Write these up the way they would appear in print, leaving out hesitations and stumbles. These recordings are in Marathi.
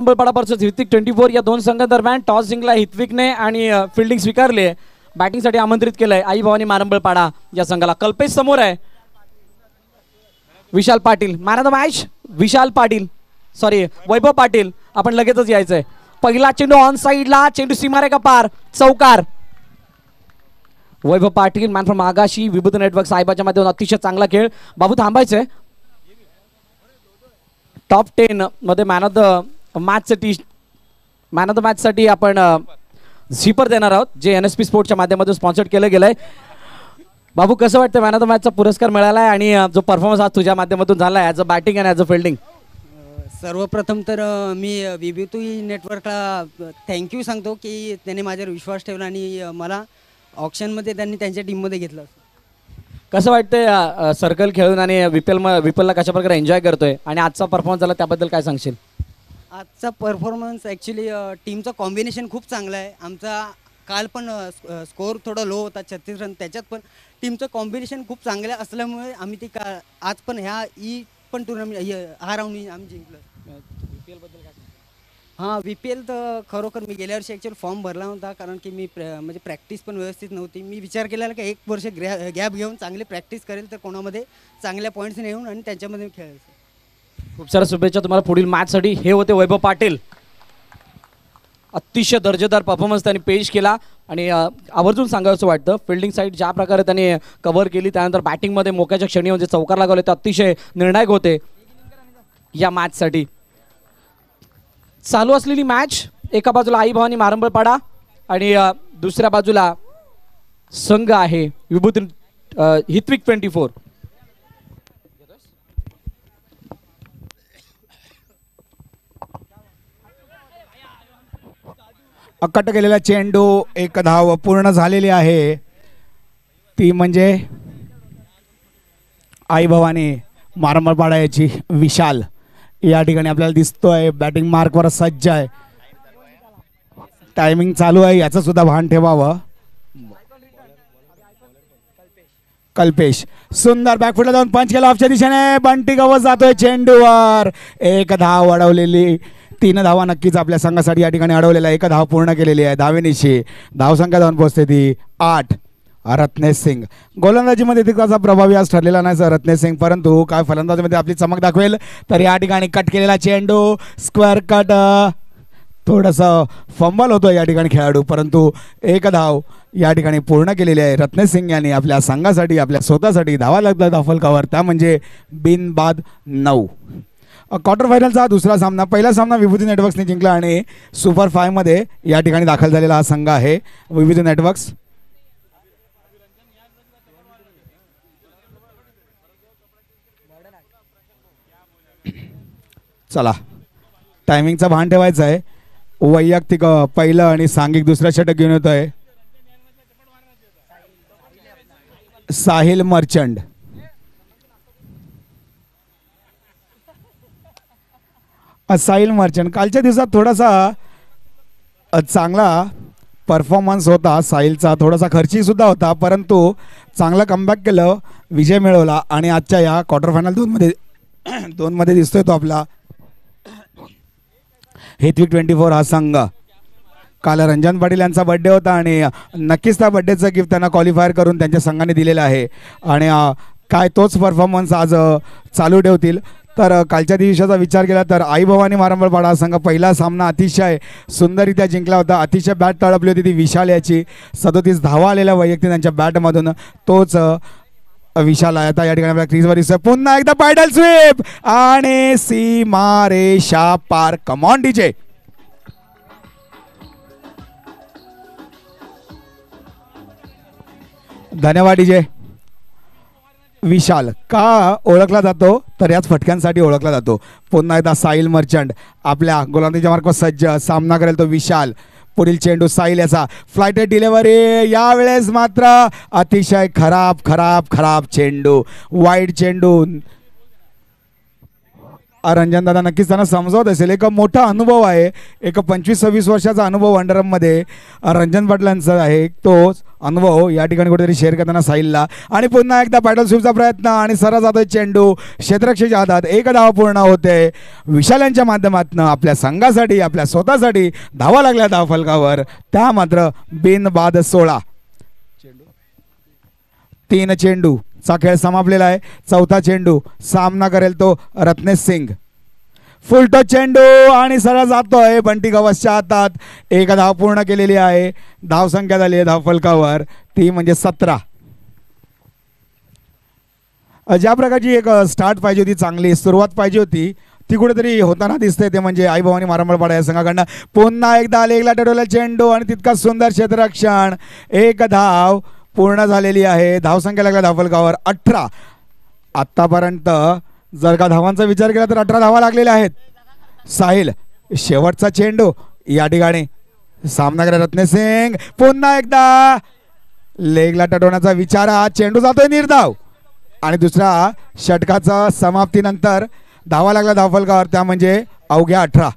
मारंबळपाडा वर्सेस हितविक 24 या दोन संघांदरम्यान टॉस जिंकला हितविकने आणि फिल्डिंग स्वीकारली. बॅटिंगसाठी आमंत्रित केलंय आई भवानी मारंबळपाडा या संघाला. कल्पेश समोर आहे. Vishal Patil man of the match. Vishal Patil sorry Vaibhav Patil आपण लगेचच यायचंय. पहिला चेंडू ऑन साइडला, चेंडू सीमारेखा पार, चौकार. वैभव Patil man from Agashi विभूती network साहेबाच्या माध्यमातून अतिशय चांगला खेळ. बाबू थांबायचंय. टॉप 10 मध्ये मॅन ऑफ द मॅच साठी आपण झिपर देणार आहोत, जे NSP स्पोर्ट्सच्या माध्यमातून स्पॉन्सर्ड केलं गेलंय. बाबू कसं वाटतं मॅन ऑफ द मॅचचा पुरस्कार मिळालाय आणि जो परफॉर्मन्स आज तुझ्या माध्यमातून झालाय ॲज अ बॅटिंग आणि ॲज अ फिल्डिंग? सर्वप्रथम तर मी विभूती नेटवर्कला थँक्यू सांगतो की त्याने माझ्यावर विश्वास ठेवला आणि मला ऑप्शनमध्ये त्यांनी त्यांच्या टीममध्ये घेतलं. कसं वाटतंय सर्कल खेळून आणि विपलला कशा प्रकारे एन्जॉय करतोय आणि आजचा परफॉर्मन्स झाला त्याबद्दल काय सांगशील? आजचा परफॉर्मन्स ॲक्च्युली टीमचं कॉम्बिनेशन खूप चांगलं आहे. आमचा काल पण स्कोअर थोडा लो होता 36 रन, त्याच्यात पण टीमचं कॉम्बिनेशन खूप चांगलं असल्यामुळे आम्ही ती आज पण ह्या पण टुर्नामेंट हा राऊंड आम्ही जिंकलो. हां VPL तर खरोखर मी गेल्या वर्षी ॲक्च्युअली फॉर्म भरला नव्हता, कारण की मी म्हणजे प्रॅक्टिस पण व्यवस्थित नव्हती. मी विचार केलेला की 1 वर्ष गॅप घेऊन चांगली प्रॅक्टिस करेल तर कोणामध्ये चांगल्या पॉईंट्स नेऊन आणि त्यांच्यामध्ये खेळायचं. खूप साऱ्या शुभेच्छा तुम्हाला पुढील मॅचसाठी. हे होते वैभव पाटील. अतिशय दर्जेदार परफॉर्मन्स त्यांनी पेश केला आणि आवर्जून सांगायचं वाटतं फिल्डिंग साईड ज्या प्रकारे त्यांनी कव्हर केली, त्यानंतर बॅटिंगमध्ये मोक्याच्या क्षणी म्हणजे चौकार लागवले ते अतिशय निर्णायक होते या मॅचसाठी. चालू असलेली मॅच एका बाजूला आई भवानी मारंबळपाडा आणि दुसऱ्या बाजूला संघ आहे विभूती हितविक 24. अक्कट केलेला चेंडू, एक धाव पूर्ण झालेली आहे. ती म्हणजे आई भवानी मारंबळपाडा याची विशाल या ठिकाणी आपल्याला दिसतोय. बॅटिंग मार्कवर सज्ज आहे. टायमिंग चालू आहे याचं सुद्धा भान ठेवावं. कल्पेश सुंदर बॅकफुटला जाऊन पंच केला ऑफच्या दिशेने. बंटी गवस जातोय चेंडूवर. एक धाव अडवलेली. 3 धावा नक्कीच आपल्या संघासाठी या ठिकाणी अडवलेला. 1 धाव पूर्ण केलेली आहे. धावेनिशी धावसंख्या जाऊन पोहोचते ती 8. रत्नेश सिंग गोलंदाजीमध्ये तितकासा प्रभावी आज ठरलेला नाही सर रत्नेश सिंग, परंतु काय फलंदाजीमध्ये आपली चमक दाखवेल. तर या ठिकाणी कट केलेला चेंडू, स्क्वेअर कट, थोडंसं फंबल होतो या ठिकाणी खेळाडू, परंतु 1 धाव या ठिकाणी पूर्ण केलेली आहे रत्नेश सिंग यांनी आपल्या संघासाठी, आपल्या स्वतःसाठी. धावा लागतात फलकावर, त्या म्हणजे बिनबाद 9. क्वार्टर फायनलचा दुसरा सामना. पहिला सामना विभूती नेटवर्क्सने जिंकला आणि सुपर 5 मध्ये या ठिकाणी दाखल झालेला हा संघ आहे विभूती नेटवर्क्स. चला टायमिंगचा भान ठेवायचं आहे. वैयक्तिक पहिलं आणि सांघिक दुसरा षटक घेऊन येत आहे साहिल मर्चंट. साहिल मर्चंट कालच्या दिवसात थोडासा चांगला परफॉर्मन्स होता साहिलचा. थोडासा खर्ची सुद्धा होता, परंतु चांगला कमबॅक केलं, विजय मिळवला आणि आजच्या या क्वार्टर फायनल 2 मध्ये दिसतोय तो आपला हितविक 24 हा संघ. काल रंजन पाटील यांचा बर्थडे होता आणि नक्कीच त्या बर्थडेचं गिफ्ट त्यांना क्वालिफायर करून त्यांच्या संघाने दिलेलं आहे आणि काय तोच परफॉर्मन्स आज चालू ठेवतील. तर कालच्या दिवसाचा विचार केला तर आई भवानी मारंबळपाडा संघ पहिला सामना अतिशय सुंदररित्या जिंकला होता. अतिशय बॅट तळपली होती ती विशाल याची. 37 धावा आलेल्या वैयक्तिक त्यांच्या बॅटमधून. तोच विशाल आता या ठिकाणी आपल्या क्रीजवर दिसतोय. पुन्हा एकदा पॅडल स्वीप आणि सीमारेषा पार. Come on DJ. धन्यवाद डीजे. विशाल का ओळखला जातो तर याच फटक्यांसाठी ओळखला जातो. पुन्हा एकदा साहिल मर्चंट आपल्या गोलंदाजीच्या मार्कवर सज्ज. सामना करेल तो विशाल. पुढील चेंडू साहिल याचा. Flight delivery. यावेळेस मात्र अतिशय खराब चेंडू. वाईड चेंडू. रंजनदादा नक्कीच त्यांना समजावत असेल. एक मोठा अनुभव आहे, एक 25-26 वर्षाचा अनुभव अंडरमध्ये रंजन पाटलांचा आहे. तोच अनुभव या ठिकाणी कुठेतरी शेअर करताना साहिलला. आणि पुन्हा एकदा पॅडल स्वीपचा प्रयत्न आणि सरळ जातोय चेंडू क्षेत्ररक्षकाच्या हातात. एक धाव पूर्ण होते. विशाल यांच्या माध्यमातून आपल्या संघासाठी आपल्या स्वतःसाठी धावा लागल्या धाव फलकावर. त्या मात्र बिनबाद 16. 3 चेंडू चा खेळ समापलेला आहे. चौथा चेंडू सामना करेल तो रत्नेश सिंग. फुलटो चेंडू आणि सरळ जातोय बंटी गवसच्या हातात. एक धाव पूर्ण केलेली आहे. धाव संख्या झाली आहे धाव फलकावर ती म्हणजे 17. ज्या प्रकारची एक स्टार्ट पाहिजे होती, चांगली सुरुवात पाहिजे होती, ती कुठेतरी होताना दिसते. ते म्हणजे आई भवानी मारंबळपाडा या संघाकडनं पुन्हा एकदा लेगला टटवला चेंडू आणि तितका सुंदर क्षेत्ररक्षण. एक धाव पूर्ण झालेली आहे. धावसंख्या लागल्या धावफलकावर 18. आत्तापर्यंत जर का धावांचा विचार केला तर 18 धावा लागलेल्या आहेत. साहिल शेवटचा चेंडू या ठिकाणी सामना करा रत्नेश सिंग. पुन्हा एकदा लेगला टटवण्याचा विचार. हा चेंडू जातोय निर्धाव आणि दुसऱ्या षटकाचा समाप्तीनंतर धावा लागला धावफलकावर त्या म्हणजे अवघ्या 18.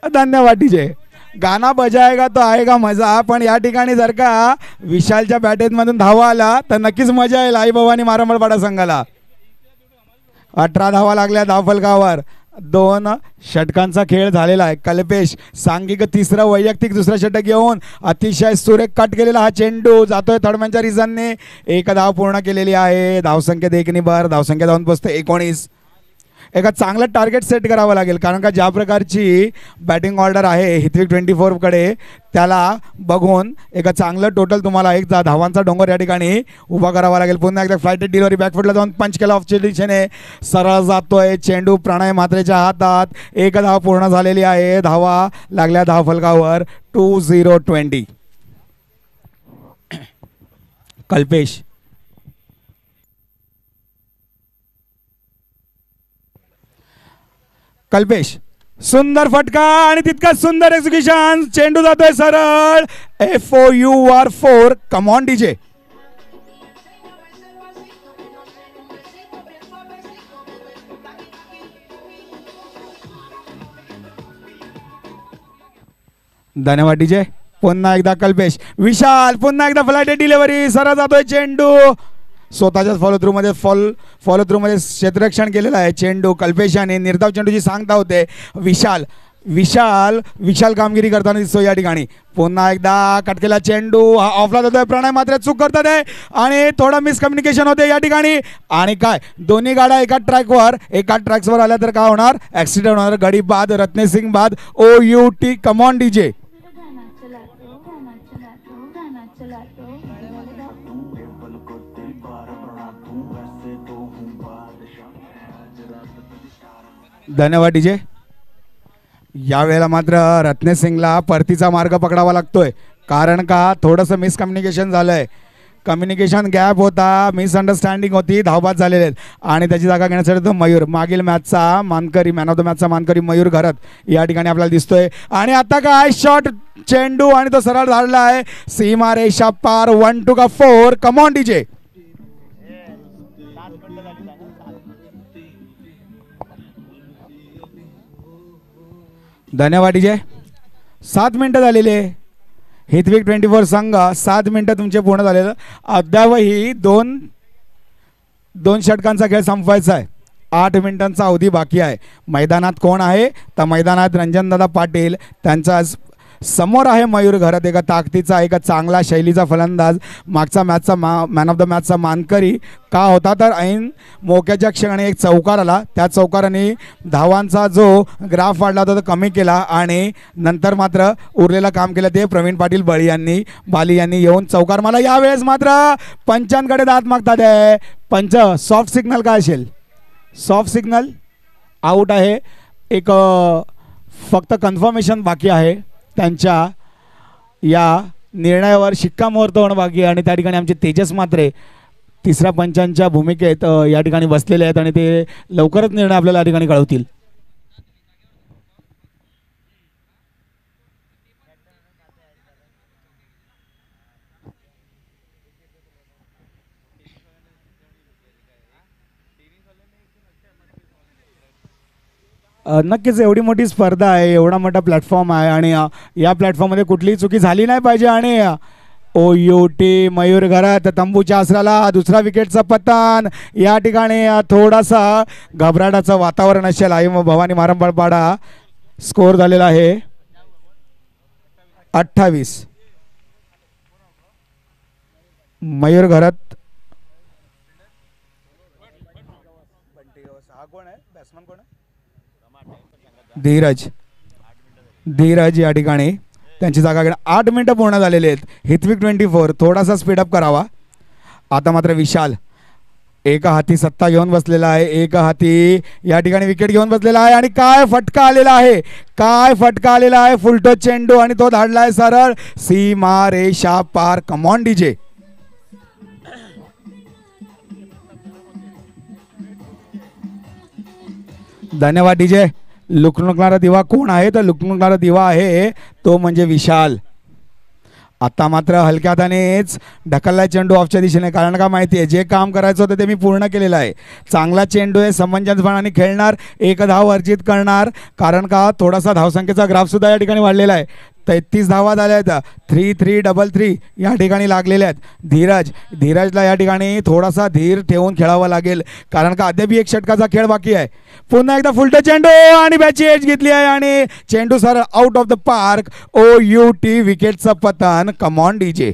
धन्यवाद डीजे. गाना बजाएगा तो आएगा मजा. पण या ठिकाणी जर का विशालच्या बॅटेमधून धावा आला तर नक्कीच मजा येईल आई भवानी मारंबळपाडा संघाला. 18 धावा लागल्या धावफलकावर. 2 षटकांचा खेळ झालेला आहे. कल्पेश सांघिक तिसरं वैयक्तिक दुसरं षटक घेऊन अतिशय सुरेख कट केलेला हा चेंडू जातोय थर्डमॅनच्या रिझनने. एक धाव पूर्ण केलेली आहे. धावसंख्येत 1 नि भर. धावसंख्या जाऊन पोचते 19. एका चांगलं टार्गेट सेट करावं लागेल कारण का ज्या प्रकारची बॅटिंग ऑर्डर आहे हिथविक 24 कडे त्याला बघून एका चांगलं टोटल तुम्हाला एक धावांचा डोंगर या ठिकाणी उभा करावा लागेल. पुन्हा एकदा फ्लाइटेड डिलिव्हरी बॅकफुटला जाऊन पंच केला ऑफच्या दिशेने. सरळ जातोय चेंडू प्रणय म्हात्रेच्या हातात. एक धाव पूर्ण झालेली आहे. धावा लागल्या धावफलकावर 20-20. कल्पेश कल्पेश सुंदर फटका आणि तितका सुंदर एक्झिक्युशन. चेंडू जातोय सरळ. FOUR4. Come on DJ. धन्यवाद डीजे. पुन्हा एकदा कल्पेश. विशाल पुन्हा एकदा फ्लाइटेड डिलिव्हरी. सरळ जातोय चेंडू. स्वतःच्याच फॉलो थ्रूमध्ये क्षेत्ररक्षण केलेलं आहे चेंडू कल्पेशाने. निर्धाव चेंडूची सांगता होते. विशाल कामगिरी करताना दिसतो या ठिकाणी. पुन्हा एकदा कटकेला चेंडू हा ऑफला जातोय. प्रणय मात्र चूक करतात आहे आणि थोडं मिसकम्युनिकेशन होते या ठिकाणी. आणि काय दोन्ही गाड्या एकाच ट्रॅक्सवर आल्या तर काय होणार, ऍक्सिडेंट होणार. गडी बाद, रत्नेश सिंग बाद. OUT. Come on DJ. धन्यवाद डीजे. यावेळेला मात्र रत्नेश सिंगला परतीचा मार्ग पकडावा लागतोय कारण का थोडंसं मिसकम्युनिकेशन झालंय. कम्युनिकेशन गॅप होता, मिसअंडरस्टँडिंग होती, धावबाद झालेले आहेत. आणि त्याची जागा घेण्यासाठी तो मयूर मागील मॅचचा मानकरी मॅन ऑफ द मॅचचा मानकरी मयूर घरत या ठिकाणी आपल्याला दिसतोय. आणि आता काय शॉट चेंडू आणि तो सरळ धाडला आहे सीमा रेषा पार. 1-4. Come on DJ. धन्यवाद डीजे. 7 मिनिटं झालेले. हिथविक 24 संघ 7 मिनिटं तुमचे पूर्ण झालेलं. अद्यापही दोन षटकांचा खेळ संपवायचा आहे. 8 मिनिटांचा अवधी बाकी आहे. मैदानात कोण आहे तर मैदानात रंजनदादा पाटील. त्यांचा समोर आहे मयूर घरात. एका ताकदीचा एका चांगला शैलीचा फलंदाज. मागचा मॅचचा मॅन ऑफ द मॅचचा मानकरी का होता तर ऐन मोक्याच्या क्षणी एक चौकार आला. त्या चौकाराने धावांचा जो ग्राफ वाढला होता तो कमी केला आणि नंतर मात्र उरलेलं काम केलं ते प्रवीण पाटील बाली यांनी येऊन चौकार मारला. यावेळेस मात्र पंचांकडे दात मागतात आहे पंच. सॉफ्ट सिग्नल काय असेल? सॉफ्ट सिग्नल आऊट आहे. एक फक्त कन्फर्मेशन बाकी आहे. त्यांच्या या निर्णयावर शिक्कामोर्तब होणं बाकी आहे आणि त्या ठिकाणी आमचे तेजस मात्रे तिसऱ्या पंचांच्या भूमिकेत या ठिकाणी बसलेले आहेत आणि ते लवकरच निर्णय आपल्याला या ठिकाणी कळवतील. नक्कीच एवढी मोठी स्पर्धा आहे, एवढा मोठा प्लॅटफॉर्म आहे आणि या प्लॅटफॉर्ममध्ये कुठलीही चुकी झाली नाही पाहिजे. आणि OUT मयूर घरात तंबूच्या आसराला दुसरा विकेटचा पतन. या ठिकाणी थोडासा घबराटाचं वातावरण असेल. आई भवानी मारंबळपाडा. स्कोर झालेला आहे 28. मयूर घरात धीरज या ठिकाणी त्यांची जागा घेणं. 8 मिनिटं पूर्ण झालेले आहेत. हिथविक 24 थोडासा स्पीडअप करावा. आता मात्र विशाल एका हाती सत्ता घेऊन बसलेला आहे, एका हाती या ठिकाणी विकेट घेऊन बसलेला आहे आणि काय फटका आलेला आहे, काय फटका आलेला आहे. फुलटो चेंडू आणि तो धाडलाय सरळ सीमा रेषा पार. Come on DJ. धन्यवाद डीजे. लुकलुकणारा दिवा कोण आहे तर लुकलुकणारा दिवा आहे तो म्हणजे विशाल. आता मात्र हलक्या हातानेच ढकललाय चेंडू ऑफच्या दिशेने. कारण का माहिती आहे, जे काम करायचं होतं ते मी पूर्ण केलेलं आहे. चांगला चेंडू आहे, समंजसपणाने खेळणार, 1 धाव अर्जित करणार. कारण का थोडासा धावसंख्येचा ग्राफसुद्धा या ठिकाणी वाढलेला आहे. 33 धावा झाल्या आहेत. 3-3-3-3 या ठिकाणी लागलेल्या आहेत. धीरजला या ठिकाणी थोडासा धीर ठेवून खेळावं लागेल, कारण का अद्याप एक षटकाचा खेळ बाकी आहे. पुन्हा एकदा फुलटो चेंडू आणि बॅटची एज घेतली आहे आणि चेंडू sir out of the park. OUT विकेटचं पतन. Come on DJ.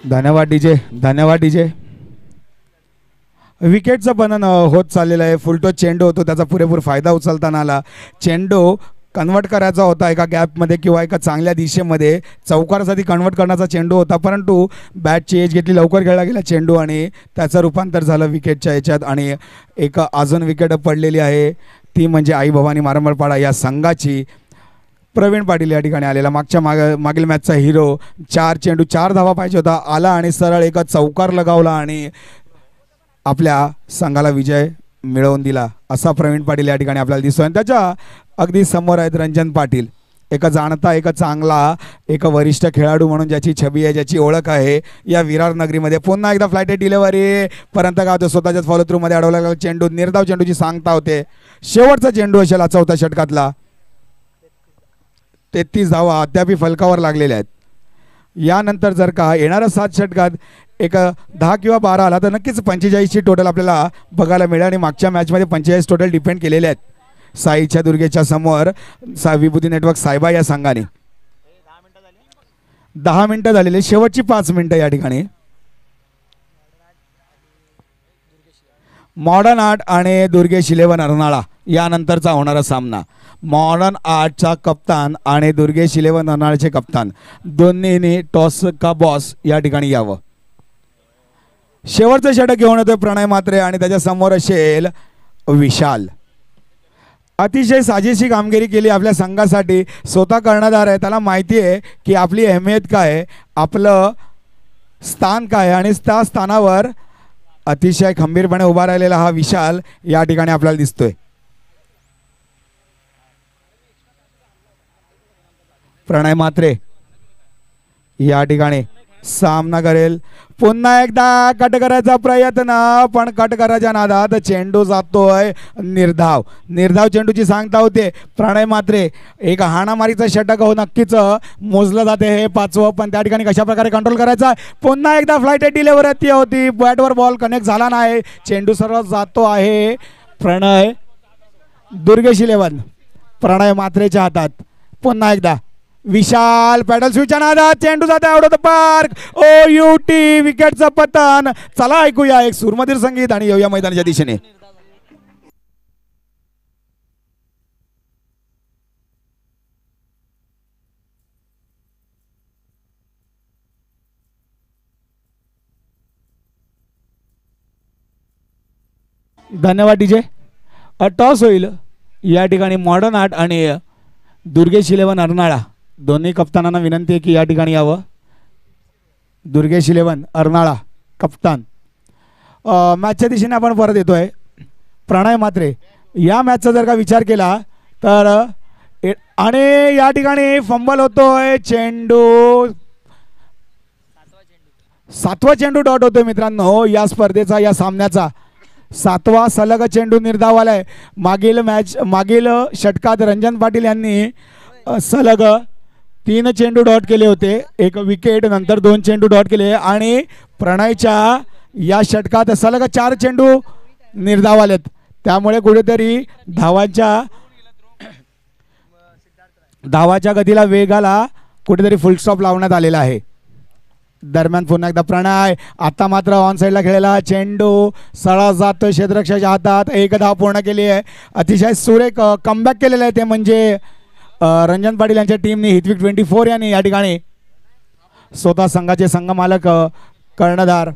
धन्यवाद डीजे, धन्यवाद डीजे. विकेटचं पतन होत चाललेलं आहे. फुलटो चेंडू होतो त्याचा पुरेपूर फायदा उचलताना आला. चेंडू कन्वर्ट करायचा होता एका गॅपमध्ये किंवा एका चांगल्या दिशेमध्ये, चौकारासाठी कन्वर्ट करण्याचा चेंडू होता, परंतु बॅटची एज घेतली, लवकर खेळला गेला चेंडू आणि त्याचं रूपांतर झालं विकेटच्या याच्यात. आणि एक अजून विकेट पडलेली आहे, ती म्हणजे आई भवानी मारंबळपाडा या संघाची. प्रवीण पाटील या ठिकाणी आलेला, मागील मॅचचा हिरो. 4 चेंडू 4 धावा पाहिजे होता, आला आणि सरळ एका चौकार लगावला आणि आपल्या संघाला विजय मिळवून दिला. असा प्रवीण पाटील या ठिकाणी आपल्याला दिसतोय. आणि त्याच्या अगदी समोर आहेत रंजन पाटील, एक जाणता, एक चांगला, एक वरिष्ठ खेळाडू म्हणून ज्याची छबी आहे, ज्याची ओळख आहे या विरार नगरीमध्ये. पुन्हा एकदा फ्लाईट डिलिव्हरी पर्यंत का होतं, स्वतःच्याच फॉलो थ्रू मध्ये अडवला चेंडू. निर्धाव चेंडूची सांगता होते. शेवटचा चेंडू असेल 4थ्या षटकातला. 33 धावा अद्याप फलकावर लागलेल्या आहेत. यानंतर जर का येणाऱ्या 7 षटकात एक 10 किंवा 12 आला तर नक्कीच 45ची टोटल आपल्याला बघायला मिळेल. आणि मागच्या मॅचमध्ये 45 टोटल डिपेंड केलेले आहेत. साईच्या दुर्गेच्या समोर विभूती नेटवर्क सायबा या संघाने. 10 मिनिटं झालेली, शेवटची 5 मिनिटं या ठिकाणी. मॉडर्न आर्ट आणि दुर्गेश 11 अर्नाळा यानंतरचा होणारा सामना. मॉडर्न आर्टचा कप्तान आणि दुर्गेश 11 अर्नाळाचे कप्तान दोन्हीने टॉस का बॉस या ठिकाणी यावं. शेवटचं षटक घेऊन येतोय प्रणय मात्रे आणि त्याच्या समोर असेल विशाल. अतिशय साजेशी कामगिरी केली आपल्या संघासाठी. स्वतः कर्णधार आहे, त्याला माहिती आहे की आपली अहमियत काय आहे, आपलं स्थान काय आहे आणि त्या स्थानावर अतिशय खंबीरपणे उभा राहिलेला हा विशाल या ठिकाणी आपल्याला दिसतोय. प्रणय मात्रे या ठिकाणी सामना करेल. पुन्हा एकदा कट करायचा प्रयत्न, पण कट करायच्या नादात चेंडू जातोय निर्धाव चेंडूची सांगता होते. प्रणय मात्रे एक हाणामारीचं षटक हो नक्कीच मोजलं जाते हे 5वं, पण त्या ठिकाणी कशा प्रकारे कंट्रोल करायचा. पुन्हा एकदा फ्लाईट डिलिव्हरी होती, बॅटवर बॉल कनेक्ट झाला नाही, चेंडू सरळ जातो आहे प्रणय दुर्गेश 11 प्रणय मात्रेच्या हातात. पुन्हा एकदा विशाल पॅडल स्विचच्या नादात चेंडू जाते out of the park. OUT विकेटचं पतन. चला ऐकूया एक सुरमधीर संगीत आणि येऊया मैदानाच्या दिशेने. धन्यवाद डीजे. टॉस होईल या ठिकाणी मॉडर्न आर्ट आणि दुर्गेश इलेव्हन अर्नाळा, दोन्ही कप्तानांना विनंती आहे की या ठिकाणी यावं. दुर्गेश इलेव्हन अर्नाळा कप्तान. मॅचच्या दिशेने आपण परत येतोय. प्रणय म्हात्रे, या मॅचचा जर का विचार केला तर आणि या ठिकाणी फंबल होतोय. चेंडू 7वा चेंडू डॉट होतोय मित्रांनो. या स्पर्धेचा, या सामन्याचा 7वा सलग चेंडू निर्धावालाय. मागील षटकात रंजन पाटील यांनी सलग 3 चेंडू डॉट केले होते, 1 विकेट, नंतर 2 चेंडू डॉट केले आणि प्रणयच्या या षटकात सलग 4 चेंडू निर्धावालेत. त्यामुळे कुठेतरी धावाच्या गतीला, वेगाला कुठेतरी फुलस्टॉप लावण्यात आलेला आहे. दरम्यान पुन्हा एकदा प्रणय, आता मात्र ऑन साईडला खेळलेला चेंडू सळा जातोय क्षेत्ररक्षकाच्या हातात. 1 धाव पूर्ण केली आहे. अतिशय सुरेख कमबॅक केलेलं आहे ते म्हणजे रंजन पाटील यांच्या टीमने. हितविक 24 यांनी या ठिकाणी स्वतः संघाचे संघमालक कर्णधार.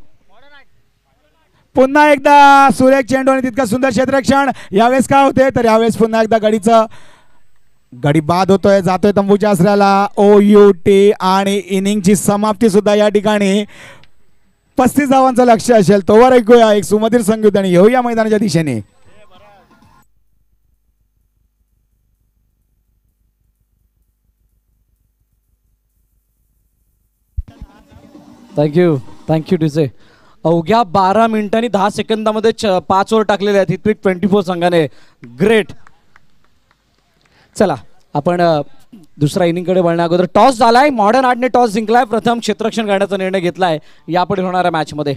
पुन्हा एकदा सुरेख चेंडू आणि तितका सुंदर क्षेत्ररक्षण. यावेळेस काय होते तर यावेळेस पुन्हा एकदा गडी बाद होतोय, जातोय तंबूच्या आसऱ्याला. OUT आणि इनिंगची समाप्ती सुद्धा या ठिकाणी 35 धावांचं लक्ष असेल. तोवर ऐकूया एक सुमधुर संगीत आणि येऊया मैदानाच्या दिशेने. Thank you DJ. अवघ्या 12 मिनिटांनी 10 सेकंदामध्ये 5 ओव्हर टाकलेले आहेत हितविक 24 संघाने. ग्रेट. चला आपण दुसऱ्या इनिंगकडे वळण्या अगोदर टॉस झालाय. मॉडर्न आर्टने टॉस जिंकलाय. प्रथम क्षेत्ररक्षण करण्याचा निर्णय घेतलाय यापुढे होणाऱ्या मॅचमध्ये.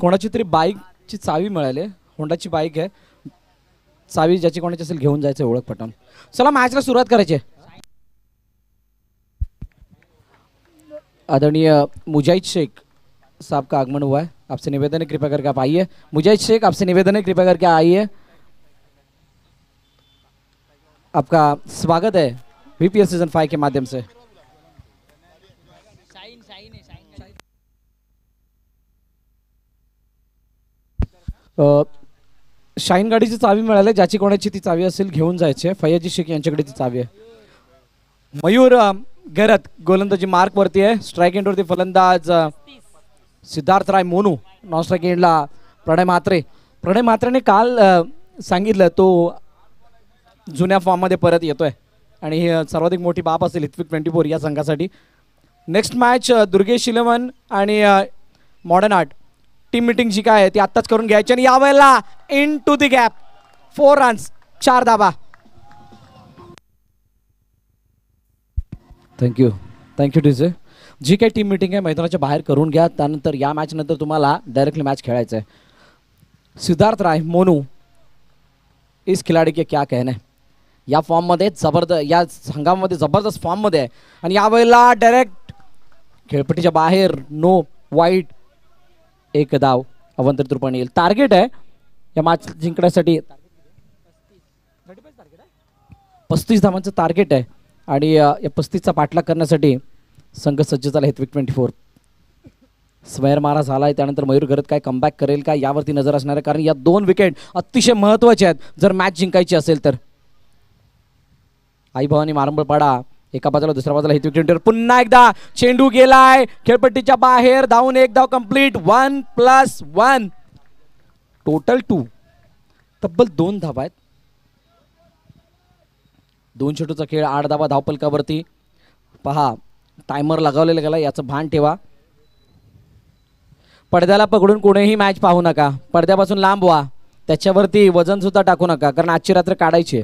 कोणाची तरी बाईकची चावी मिळाली. होंडाची बाईक आहे. चावी ज्याची कोणाची असेल घेऊन जायचं ओळख पटवून. चला मॅचला सुरुवात करायची. आदरणीय मुजाहिद शेख साहब का आगमन हुआ है. आपसे निवेदन है कृपया करके आप आइए. मुजाहिद शेख आपसे निवेदन है कृपया करके आइए. आपका स्वागत है VPL सीजन 5 के माध्यम से. शाईन गाडीची चावी मिळाली. ज्याची कोणाची ती चावी असेल घेऊन जायची. फैयाजी शेख यांच्याकडे ती चावी आहे. मयूर गैरत गोलंदाजी मार्क वरती आहे. स्ट्राईक एंडवरती फलंदाज सिद्धार्थ राय मोनू. नॉन स्ट्राईक एंडला प्रणय म्हात्रे. प्रणय म्हात्रेने काल सांगितलं तो जुन्या फॉर्ममध्ये परत येतोय आणि ही सर्वाधिक मोठी बाब असेल हितविक 24 या संघासाठी. नेक्स्ट मॅच दुर्गेश इलेव्हन आणि मॉडर्न आर्ट. टीम मीटिंग जी काय आहे ती आत्ताच करून घ्यायची आणि यावेळेला into the gap 4 runs 4 धाबा. Thank you DJ. जी काही टीम मीटिंग आहे मैदानाच्या बाहेर करून घ्या. त्यानंतर या मॅच नंतर तुम्हाला डायरेक्टली मॅच खेळायचं आहे. सिद्धार्थ राय मोनू, इस खिलाडी के क्या कहने. या फॉर्ममध्ये या संघामध्ये जबरदस्त फॉर्ममध्ये आहे आणि यावेळेला डायरेक्ट खेळपट्टीच्या बाहेर. नो वाईट. 1 धाव अवंतर तुर्पण येईल. टार्गेट आहे या मॅच जिंकण्यासाठी 35 धावांचं टार्गेट आहे आणि या 35चा पाठलाग करण्यासाठी संघ सज्ज झाला हितविक 24. स्वैर मारा झाला आहे. त्यानंतर मयूर गरत काय कमबॅक करेल का यावरती नजर असणार आहे कारण या 2 विकेट अतिशय महत्त्वाचे आहेत जर मॅच जिंकायची असेल तर. आई भवानी मारंबळपाडा एका बाजूला दुसऱ्या बाजूला हित विकेट पुन्हा एकदा चेंडू गेलाय खेळपट्टीच्या बाहेर धावून एक धाव कंप्लीट 1+1 टोटल 2 तब्बल 2 धावा आहेत 2 चेंडूचा खेळ 8 धावा धावपलकावरती पहा टायमर लगावलेला गेला याचं भान ठेवा पडद्याला पकडून कोणीही मॅच पाहू नका पडद्यापासून लांब व्हा त्याच्यावरती वजन सुद्धा टाकू नका कारण आजची रात्र काढायची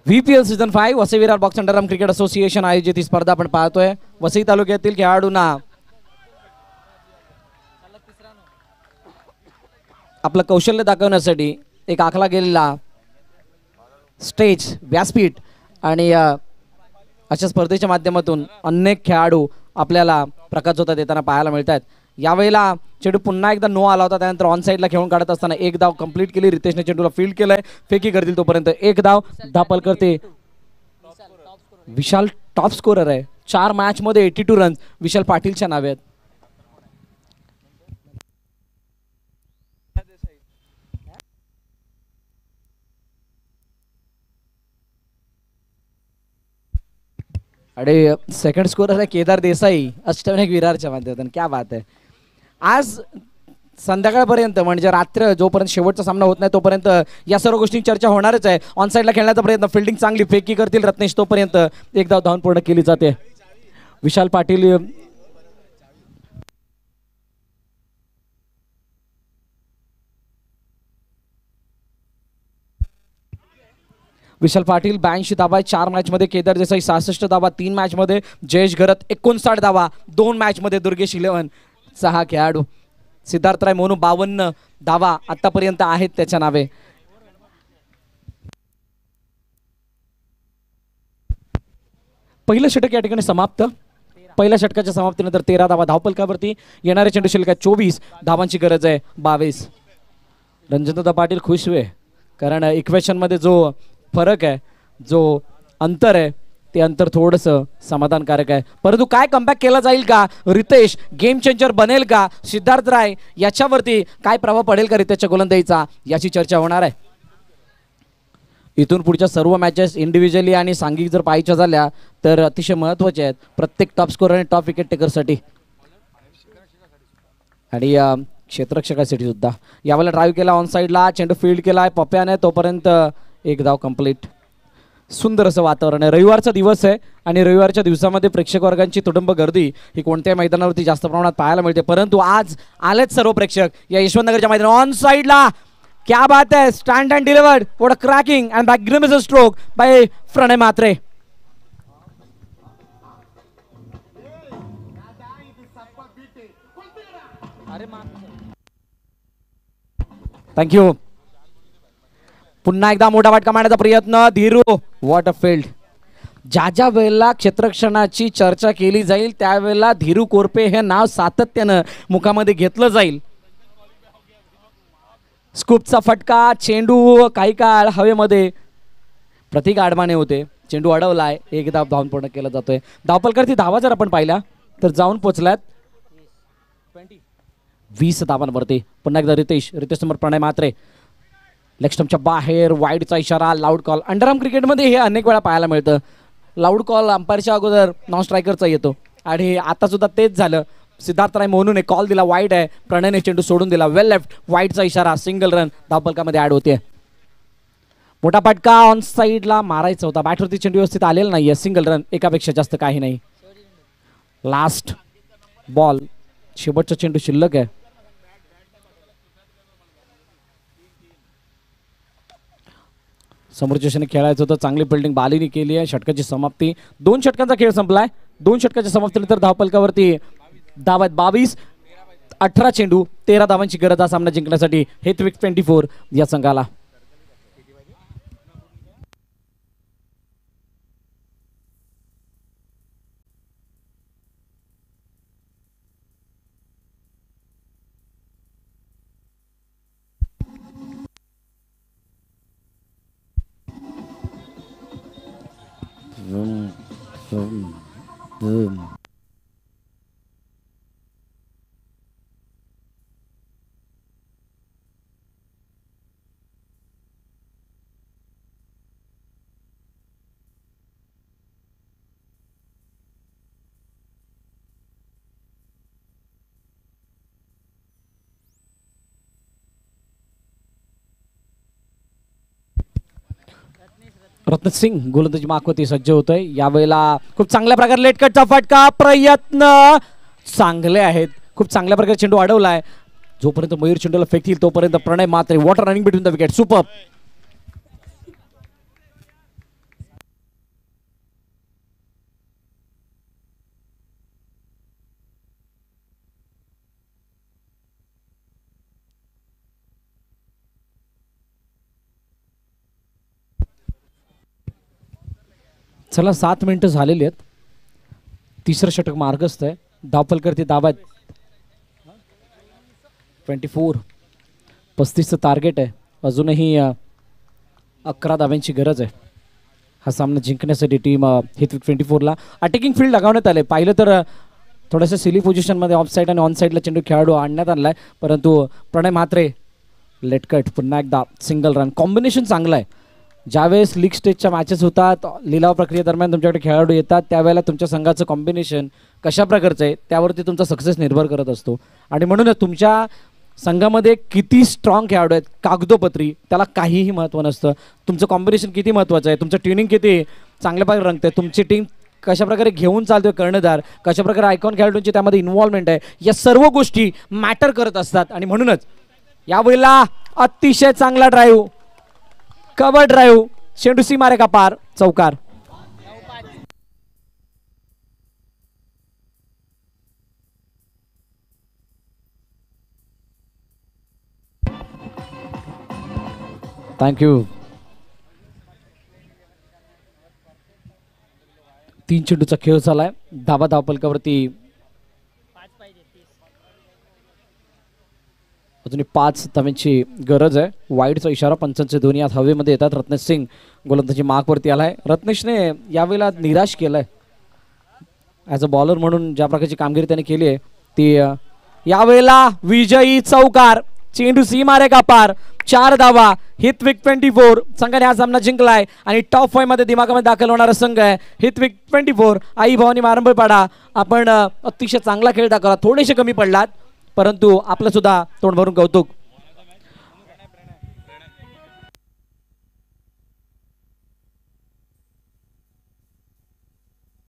VPL season 5 Vasai Virar box underarm cricket association आयोजित ही स्पर्धा आपण पाहतोय वसई तालुक्यातील खेळाडूंना आपलं कौशल्य दाखवण्यासाठी एक आखला गेलेला स्टेज व्यासपीठ आणि अशा स्पर्धेच्या माध्यमातून अनेक खेळाडू आपल्याला प्रकाशझोता देताना पाहायला मिळत आहेत यावेळेला चेंडू पुन्हा एकदा नो आला होता त्यानंतर ऑन साईडला खेळून काढत असताना एक धाव कंप्लीट केली रितेशने चेंडूला फील्ड केलंय फेकी करतील तोपर्यंत एक धाव धापल करते विशाल टॉप स्कोरर आहे 4 मॅच मध्ये 82 रन्स विशाल पाटीलच्या नावे आहेत अरे सेकंड स्कोरर आहे केदार देसाई अष्टविनायक विरारच्या माध्यमातून क्या बात आहे आज संध्याकाळपर्यंत म्हणजे रात्र जोपर्यंत शेवटचा सामना होत नाही तोपर्यंत या सर्व गोष्टी चर्चा होणारच आहे ऑन साईडला खेळण्याचा प्रयत्न फिल्डिंग चांगली फेकी करतील रत्नेश तोपर्यंत एक धाव धावून पूर्ण केली जाते विशाल पाटील विशाल पाटील 82 धावा 4 मॅच मध्ये केदार देसाई 66 धावा 3 मॅच मध्ये जयेश घरत 59 धावा 2 मॅच मध्ये दुर्गेश 11 6 खेळाडू सिद्धार्थ राय मोनू 52 धावा आतापर्यंत आहेत त्याच्या नावे पहिलं षटक या ठिकाणी समाप्त पहिल्या षटकाच्या समाप्तीनंतर 13 धावा धावपलकावरती येणारे चेंडू शिल्लक 24 धावांची गरज आहे 22 रंजनदादा पाटील खुश हुए कारण इक्वेशन मध्ये जो फरक आहे जो अंतर आहे ते अंतर थोडंसं समाधानकारक आहे परंतु काय कमबॅक केला जाईल का रितेश गेम चेंजर बनेल का सिद्धार्थ राय याच्यावरती काय प्रभाव पडेल का रितेशच्या गोलंदाजीचा याची चर्चा होणार आहे इथून पुढच्या सर्व मॅचेस इंडिव्हिज्युअली आणि सांघिक जर पाहायच्या झाल्या तर अतिशय महत्त्वाचे आहेत प्रत्येक टॉप स्कोरर आणि टॉप विकेट टेकरसाठी आणि क्षेत्ररक्षकासाठी सुद्धा यावेळेला ड्राईव्ह केला ऑन साईडला चेंडू फील्ड केलाय पप्प्याने तोपर्यंत एक धाव कंप्लीट सुंदर असं वातावरण आहे रविवारचा दिवस आहे आणि रविवारच्या दिवसामध्ये प्रेक्षक वर्गांची तुडुंब गर्दी ही कोणत्याही मैदानावरती जास्त प्रमाणात पाहायला मिळते परंतु आज आलेच सर्व प्रेक्षक या यशवंतनगरच्या मैदानात ऑन साईडला क्या बात है stand and delivered what a cracking and back grim is a stroke by Pranay Matre thank you पुन्हा एकदा मोठा फटका मारण्याचा प्रयत्न धीरू व्हॉट अ फील्ड ज्या ज्या वेळेला क्षेत्ररक्षणाची चर्चा केली जाईल त्यावेळेला धीरू कोरपे हे नाव सातत्यानं मुखामध्ये घेतलं जाईल स्कूपचा फटका चेंडू काही काळ हवेमध्ये प्रतीक आडमाने होते चेंडू अडवलाय एक धाव धावून पूर्ण केला जातोय धावपलकर धावा जर आपण पाहिल्या तर जाऊन पोचल्यात 20 धावांवरती पुन्हा एकदा रितेश समोर प्रणय मात्रे लेग स्टंपच्या बाहेर वाईडचा इशारा लाऊड कॉल अंडरआर्म क्रिकेटमध्ये हे अनेक वेळा पाहायला मिळतं लाऊड कॉल अंपायरच्या अगोदर नॉन स्ट्रायकरचा येतो आणि आता सुद्धा तेच झालं सिद्धार्थ राय मोनूने कॉल दिला वाईड आहे प्रणयने चेंडू सोडून दिला वेल लेफ्ट वाईडचा इशारा सिंगल रन धावपलकामध्ये ऍड होते मोठा फटका ऑन साईडला मारायचा होता बॅटवरती चेंडू व्यवस्थित आलेला नाहीये सिंगल रन एकापेक्षा जास्त काही नाही लास्ट बॉल शेवटचा चेंडू शिल्लक आहे समोरच्या दिशेने खेळायचं होतं चांगली फिल्डिंग बालीने केली आहे षटकाची समाप्ती 2 षटकांचा खेळ संपलाय 2 षटकाच्या समाप्तीनंतर धावपलकावरती धाव आहेत 22 18 चेंडू 13 धावांची गरज हा सामना जिंकण्यासाठी हेतविक 24 या संघाला रत्नसिंग गोलंदाजी मागवरती सज्ज होतोय. यावेळेला खूप चांगल्या प्रकारे लेट कटचा फटका, प्रयत्न चांगले आहेत. खूप चांगल्या प्रकारे चेंडू अडवलाय. जोपर्यंत मयूर चेंडूला फेकतील तोपर्यंत Pranay Matre water running between the wicket. Super. चला 7 मिनिटं झालेली आहेत. तिसरं षटक मार्गस्थ आहे. धावफलकरती दाबात 24, 35चं टार्गेट आहे. अजूनही 11 धाव्यांची गरज आहे हा सामना जिंकण्यासाठी. टीम हिटविक 24ला अटॅकिंग फील्ड लगावण्यात आले. पाहिलं तर थोडंसं सिली पोझिशनमध्ये ऑफ साईड आणि ऑन साईडला चेंडू खेळाडू आणण्यात आणलाय, परंतु प्रणय म्हात्रे लेटकट पुन्हा एकदा सिंगल रन. कॉम्बिनेशन चांगलं आहे. ज्यावेळेस लीग स्टेजच्या मॅचेस होतात, लिलाव प्रक्रियेदरम्यान तुमच्याकडे खेळाडू येतात, त्यावेळेला तुमच्या संघाचं कॉम्बिनेशन कशा प्रकारचं आहे त्यावरती तुमचा सक्सेस निर्भर करत असतो. आणि म्हणूनच तुमच्या संघामध्ये किती स्ट्रॉंग खेळाडू आहेत कागदोपत्री त्याला काहीही महत्त्व नसतं. तुमचं कॉम्बिनेशन किती महत्त्वाचं आहे, तुमचं ट्युनिंग किती चांगल्या प्रकारे रंगते, तुमची टीम कशा प्रकारे घेऊन चालतोय कर्णधार, कशा प्रकारे आयकॉन खेळाडूंची त्यामध्ये इन्व्हॉल्वमेंट आहे, या सर्व गोष्टी मॅटर करत असतात. आणि म्हणूनच यावेळेला अतिशय चांगला ड्राईव्ह, कव्हर ड्राईव्ह, चेंडू सीमारेखा पार, चौकार. थँक्यू. 3 चेंडूचा खेळ झालाय. धावफलकावरती अजून 5 धाव्यांची गरज आहे. वाईडचा इशारा, पंचांचे दोन्ही हात हवेमध्ये येतात. रत्नेश सिंग गोलंदाजी मार्कवरती आलाय. रत्नेशने यावेळेला निराश केलंय. ॲज अ बॉलर म्हणून ज्या प्रकारची कामगिरी त्याने केली आहे ती यावेळेला विजयी चौकार, चेंडू सीमारेखा पार, 4 धावा. हिटविक 24 संघाने हा सामना जिंकलाय आणि टॉप 5 मध्ये दिमागामध्ये दाखल होणारा संघ आहे हिटविक 24. आई भवानी मारंबळपाडा, आपण अतिशय चांगला खेळ दाखवला. थोडेसे कमी पडलात, परंतु आपलं सुद्धा तोंड भरून कौतुक.